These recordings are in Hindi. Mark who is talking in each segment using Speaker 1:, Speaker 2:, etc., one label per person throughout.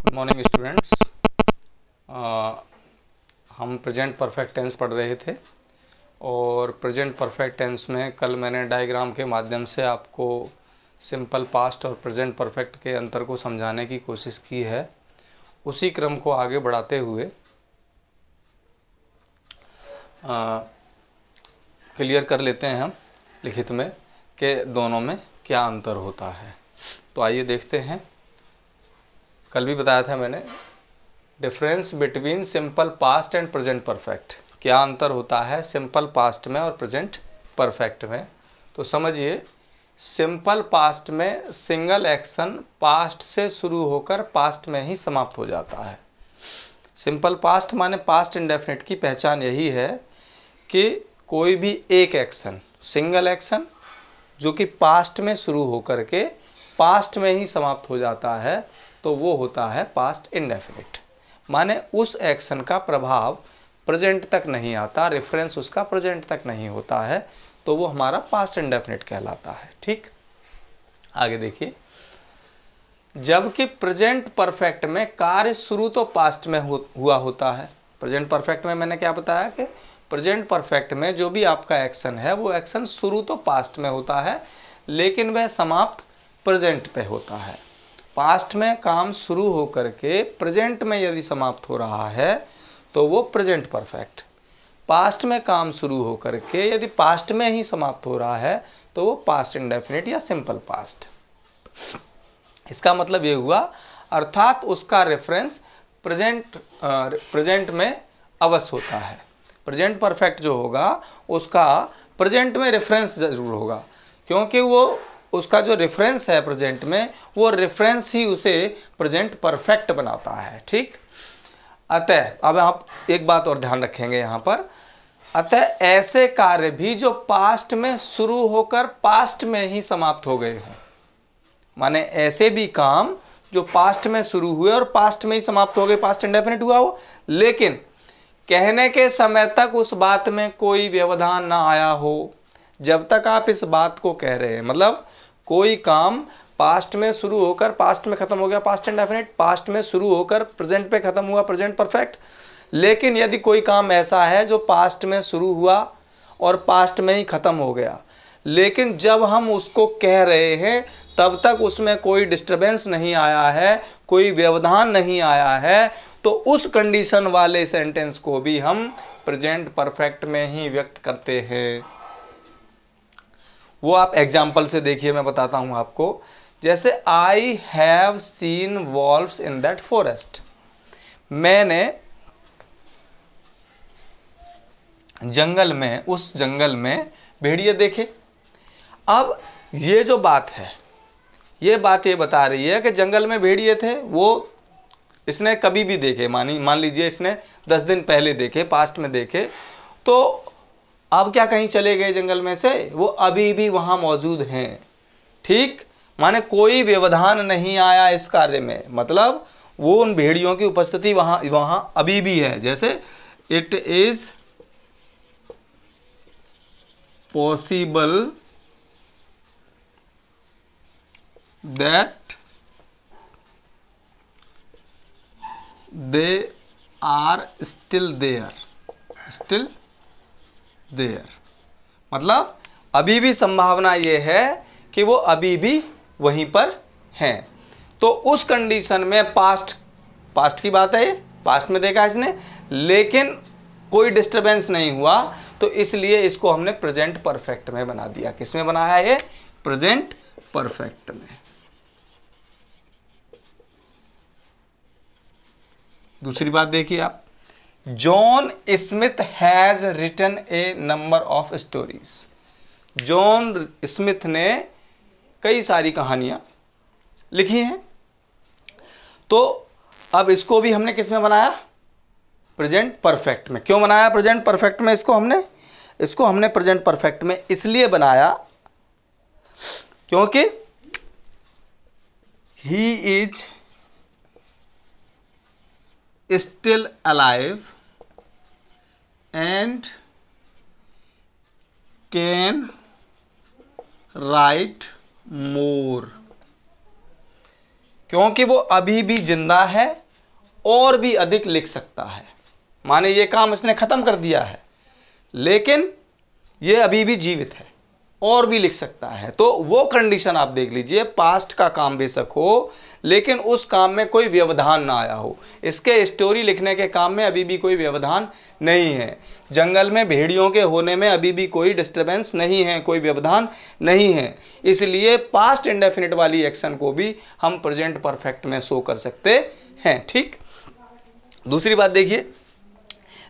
Speaker 1: Good morning students. हम प्रेजेंट परफेक्ट टेंस पढ़ रहे थे और प्रेजेंट परफेक्ट टेंस में कल मैंने डायग्राम के माध्यम से आपको सिंपल पास्ट और प्रेजेंट परफेक्ट के अंतर को समझाने की कोशिश की है। उसी क्रम को आगे बढ़ाते हुए क्लियर कर लेते हैं हम लिखित में कि दोनों में क्या अंतर होता है। तो आइए देखते हैं। कल भी बताया था मैंने difference between simple past and present perfect, क्या अंतर होता है सिंपल पास्ट में और प्रेजेंट परफेक्ट में। तो समझिए, सिंपल पास्ट में सिंगल एक्शन पास्ट से शुरू होकर पास्ट में ही समाप्त हो जाता है। सिंपल पास्ट माने पास्ट इंडेफिनिट की पहचान यही है कि कोई भी एक एक्शन, सिंगल एक्शन जो कि पास्ट में शुरू होकर के पास्ट में ही समाप्त हो जाता है, तो वो होता है पास्ट इंडेफिनिट। माने उस एक्शन का प्रभाव प्रेजेंट तक नहीं आता, रेफरेंस उसका प्रेजेंट तक नहीं होता है, तो वो हमारा पास्ट इंडेफिनिट कहलाता है। ठीक, आगे देखिए। जबकि प्रेजेंट परफेक्ट में कार्य शुरू तो पास्ट में हुआ होता है। प्रेजेंट परफेक्ट में मैंने क्या बताया कि प्रेजेंट परफेक्ट में जो भी आपका एक्शन है वो एक्शन शुरू तो पास्ट में होता है, लेकिन वह समाप्त प्रेजेंट पे होता है। पास्ट में काम शुरू होकर के प्रेजेंट में यदि समाप्त हो रहा है तो वो प्रेजेंट परफेक्ट। पास्ट में काम शुरू होकर के यदि पास्ट में ही समाप्त हो रहा है तो वो पास्ट इंडेफिनिट या सिंपल पास्ट। इसका मतलब ये हुआ, अर्थात उसका रेफरेंस प्रेजेंट में अवश्य होता है। प्रेजेंट परफेक्ट जो होगा उसका प्रेजेंट में रेफरेंस जरूर होगा, क्योंकि वो उसका जो रेफरेंस है प्रेजेंट में, वो रेफरेंस ही उसे प्रेजेंट परफेक्ट बनाता है। ठीक, अतः अब आप एक बात और ध्यान रखेंगे यहाँ पर, अतः ऐसे कार्य भी जो पास्ट में शुरू होकर पास्ट में ही समाप्त हो गए हों, माने ऐसे भी काम जो पास्ट में शुरू हुए और पास्ट में ही समाप्त हो गए, पास्ट इंडेफिनिट हुआ हो, लेकिन कहने के समय तक उस बात में कोई व्यवधान ना आया हो। जब तक आप इस बात को कह रहे हैं, मतलब कोई काम पास्ट में शुरू होकर पास्ट में खत्म हो गया, पास्ट इंडेफिनिट, पास्ट में शुरू होकर प्रेजेंट पे खत्म हुआ, प्रेजेंट परफेक्ट। लेकिन यदि कोई काम ऐसा है जो पास्ट में शुरू हुआ और पास्ट में ही खत्म हो गया, लेकिन जब हम उसको कह रहे हैं तब तक उसमें कोई डिस्टरबेंस नहीं आया है, कोई व्यवधान नहीं आया है, तो उस कंडीशन वाले सेंटेंस को भी हम प्रेजेंट परफेक्ट में ही व्यक्त करते हैं। वो आप एग्जाम्पल से देखिए, मैं बताता हूं आपको। जैसे I have seen valves in that forest, मैंने जंगल में, उस जंगल में भेड़िए देखे। अब ये जो बात है, ये बात ये बता रही है कि जंगल में भेड़िए थे, वो इसने कभी भी देखे, मान लीजिए इसने 10 दिन पहले देखे, पास्ट में देखे, तो अब क्या कहीं चले गए जंगल में से, वो अभी भी वहां मौजूद हैं। ठीक, माने कोई व्यवधान नहीं आया इस कार्य में, मतलब वो उन भेड़ियों की उपस्थिति वहां अभी भी है। जैसे it is possible that they are still there, मतलब अभी भी संभावना ये है कि वो अभी भी वहीं पर हैं। तो उस कंडीशन में पास्ट की बात है, ये पास्ट में देखा इसने, लेकिन कोई डिस्टरबेंस नहीं हुआ, तो इसलिए इसको हमने प्रेजेंट परफेक्ट में बना दिया। किस में बनाया ये? प्रेजेंट परफेक्ट में। दूसरी बात देखिए आप, John Smith has written a number of stories. John Smith ने कई सारी कहानियां लिखी हैं। तो अब इसको भी हमने किस में बनाया? प्रेजेंट परफेक्ट में। क्यों बनाया प्रेजेंट परफेक्ट में इसको हमने प्रेजेंट परफेक्ट में इसलिए बनाया क्योंकि he is still alive and can write more। क्योंकि वो अभी भी जिंदा है और भी अधिक लिख सकता है। माने ये काम इसने खत्म कर दिया है, लेकिन ये अभी भी जीवित है और भी लिख सकता है। तो वो कंडीशन आप देख लीजिए, पास्ट का काम बेशक हो लेकिन उस काम में कोई व्यवधान ना आया हो। इसके स्टोरी लिखने के काम में अभी भी कोई व्यवधान नहीं है। जंगल में भेड़ियों के होने में अभी भी कोई डिस्टर्बेंस नहीं है, कोई व्यवधान नहीं है। इसलिए पास्ट इंडेफिनिट वाली एक्शन को भी हम प्रेजेंट परफेक्ट में शो कर सकते हैं। ठीक, दूसरी बात देखिए,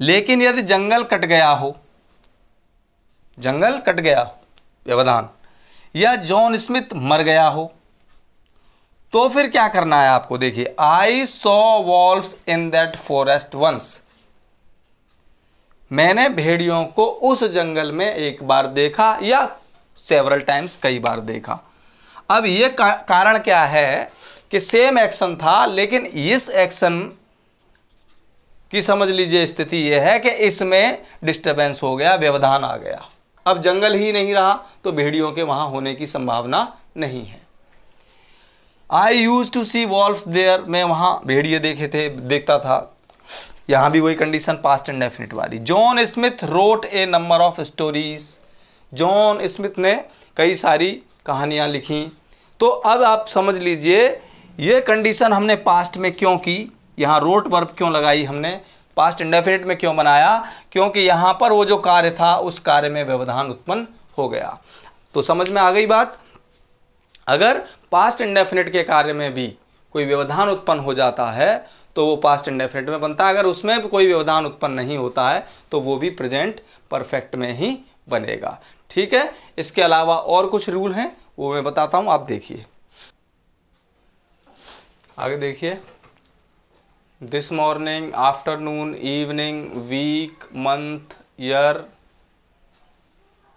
Speaker 1: लेकिन यदि जंगल कट गया हो, जंगल कट गया हो, व्यवधान, या जॉन स्मिथ मर गया हो, तो फिर क्या करना है आपको। देखिए, I saw wolves in that forest once, मैंने भेड़ियों को उस जंगल में एक बार देखा या सेवरल टाइम्स, कई बार देखा। अब ये कारण क्या है कि सेम एक्शन था, लेकिन इस एक्शन की समझ लीजिए स्थिति यह है कि इसमें डिस्टर्बेंस हो गया, व्यवधान आ गया। अब जंगल ही नहीं रहा तो भेड़ियों के वहां होने की संभावना नहीं है। I used to see wolves there, मैं वहां भेड़िए देखता था। यहां भी वही कंडीशन पास्ट इंडेफिनिट वाली। John Smith wrote a number of stories, John Smith ने कई सारी कहानियां लिखी। तो अब आप समझ लीजिए ये कंडीशन हमने पास्ट में क्यों की, यहाँ रोट वर्ब क्यों लगाई हमने, पास्ट इंडेफिनिट में क्यों बनाया, क्योंकि यहाँ पर वो जो कार्य था उस कार्य में व्यवधान उत्पन्न हो गया। तो समझ में आ गई बात। अगर पास्ट इंडेफिनिट के कार्य में भी कोई व्यवधान उत्पन्न हो जाता है तो वो पास्ट इंडेफिनिट में बनता है, अगर उसमें भी कोई व्यवधान उत्पन्न नहीं होता है तो वो भी प्रेजेंट परफेक्ट में ही बनेगा। ठीक है, इसके अलावा और कुछ रूल हैं वो मैं बताता हूँ, आप देखिए। आगे देखिए, this morning, afternoon, evening, week, month, year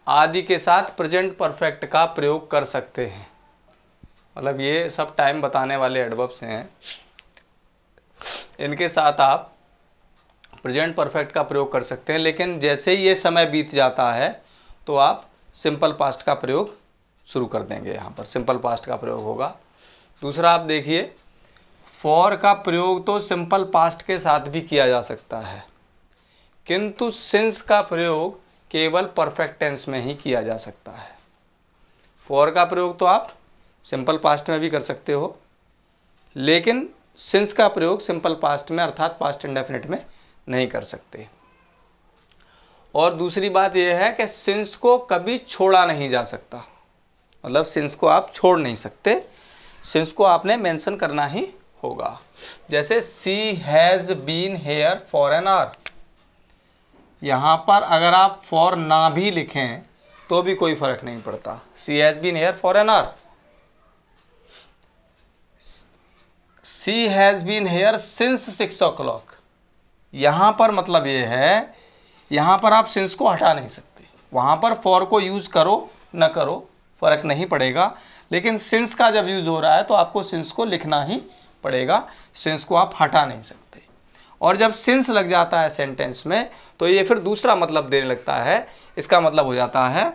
Speaker 1: आदि के साथ प्रेजेंट परफेक्ट का प्रयोग कर सकते हैं। मतलब ये सब टाइम बताने वाले एडवर्ब्स हैं, इनके साथ आप प्रेजेंट परफेक्ट का प्रयोग कर सकते हैं। लेकिन जैसे ही ये समय बीत जाता है तो आप सिंपल पास्ट का प्रयोग शुरू कर देंगे। यहाँ पर सिंपल पास्ट का प्रयोग होगा। दूसरा आप देखिए, फॉर का प्रयोग तो सिंपल पास्ट के साथ भी किया जा सकता है, किंतु सिंस का प्रयोग केवल परफेक्ट टेंस में ही किया जा सकता है। फॉर का प्रयोग तो आप सिंपल पास्ट में भी कर सकते हो, लेकिन सिंस का प्रयोग सिंपल पास्ट में अर्थात पास्ट इंडेफिनिट में नहीं कर सकते। और दूसरी बात यह है कि सिंस को कभी छोड़ा नहीं जा सकता, मतलब सिंस को आप छोड़ नहीं सकते, सिंस को आपने मेंशन करना ही होगा। जैसे she has been here for an hour, यहाँ पर अगर आप फॉर ना भी लिखें तो भी कोई फर्क नहीं पड़ता। She has been here for an hour, she has been here since 6 o'clock, यहाँ पर मतलब ये है, यहाँ पर आप सिंस को हटा नहीं सकते। वहाँ पर फॉर को यूज़ करो न करो फर्क नहीं पड़ेगा, लेकिन सिंस का जब यूज़ हो रहा है तो आपको सिंस को लिखना ही पड़ेगा, सिंस को आप हटा नहीं सकते। और जब सिंस लग जाता है सेंटेंस में तो ये फिर दूसरा मतलब देने लगता है। इसका मतलब हो जाता है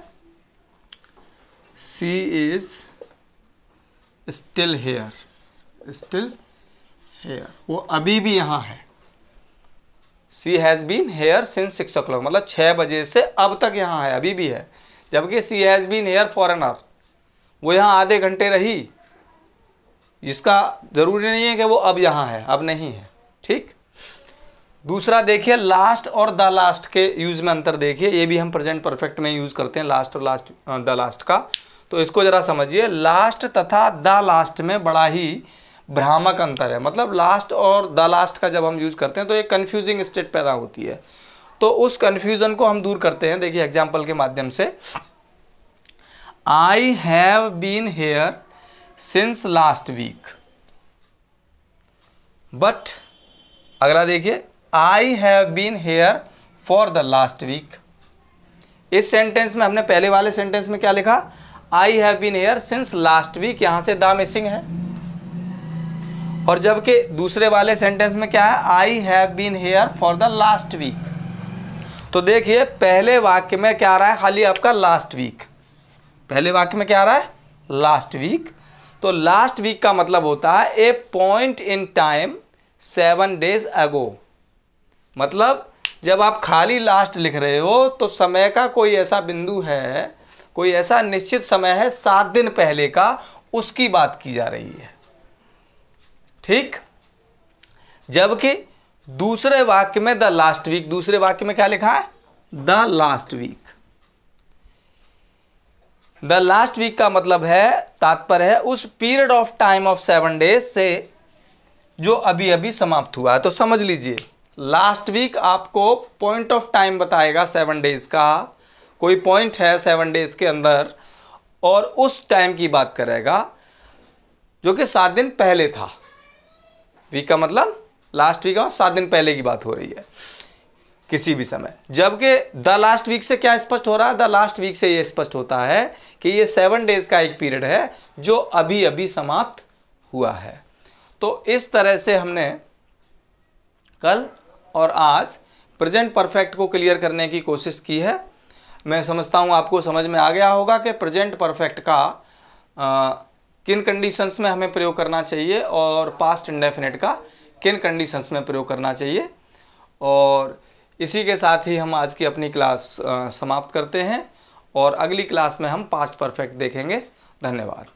Speaker 1: she is still here, still here, वो अभी भी यहाँ है। She has been here since 6 o'clock, मतलब 6 बजे से अब तक यहाँ है, अभी भी है। जबकि she has been here for an hour, वो यहाँ आधे घंटे रही, जिसका जरूरी नहीं है कि वो अब यहाँ है, अब नहीं है। ठीक, दूसरा देखिए, लास्ट और द लास्ट के यूज में अंतर देखिए। ये भी हम प्रेजेंट परफेक्ट में यूज करते हैं, लास्ट और लास्ट द लास्ट का। तो इसको जरा समझिए, लास्ट तथा द लास्ट में बड़ा ही भ्रामक अंतर है। मतलब लास्ट और द लास्ट का जब हम यूज करते हैं तो एक कंफ्यूजिंग स्टेट पैदा होती है, तो उस कंफ्यूजन को हम दूर करते हैं। देखिए एग्जाम्पल के माध्यम से, I have been here since last week, but अगला देखिए, I have been here for the last week. इस सेंटेंस में हमने पहले वाले सेंटेंस में क्या लिखा, I have been here since last week, यहां से द मिसिंग है। और जबकि दूसरे वाले सेंटेंस में क्या है, I have been here for the last week. तो देखिए पहले वाक्य में क्या आ रहा है, खाली आपका लास्ट वीक। पहले वाक्य में क्या आ रहा है, लास्ट वीक। तो लास्ट वीक का मतलब होता है ए पॉइंट इन टाइम 7 days अगो। मतलब जब आप खाली लास्ट लिख रहे हो तो समय का कोई ऐसा बिंदु है, कोई ऐसा निश्चित समय है 7 दिन पहले का, उसकी बात की जा रही है। ठीक। जबकि दूसरे वाक्य में द लास्ट वीक, दूसरे वाक्य में क्या लिखा है? The last week. The last week का मतलब है, तात्पर्य है उस period of time of 7 days से जो अभी अभी समाप्त हुआ है। तो समझ लीजिए, लास्ट वीक आपको पॉइंट ऑफ टाइम बताएगा 7 days का, कोई पॉइंट है 7 days के अंदर, और उस टाइम की बात करेगा जो कि 7 दिन पहले था। वीक का मतलब लास्ट वीक और 7 दिन पहले की बात हो रही है किसी भी समय। जबकि द लास्ट वीक से क्या स्पष्ट हो रहा है? द लास्ट वीक से ये स्पष्ट होता है कि ये 7 days का एक पीरियड है जो अभी अभी समाप्त हुआ है। तो इस तरह से हमने कल और आज प्रेजेंट परफेक्ट को क्लियर करने की कोशिश की है। मैं समझता हूँ आपको समझ में आ गया होगा कि प्रेजेंट परफेक्ट का किन कंडीशंस में हमें प्रयोग करना चाहिए और पास्ट इंडेफिनिट का किन कंडीशंस में प्रयोग करना चाहिए। और इसी के साथ ही हम आज की अपनी क्लास समाप्त करते हैं और अगली क्लास में हम पास्ट परफेक्ट देखेंगे। धन्यवाद।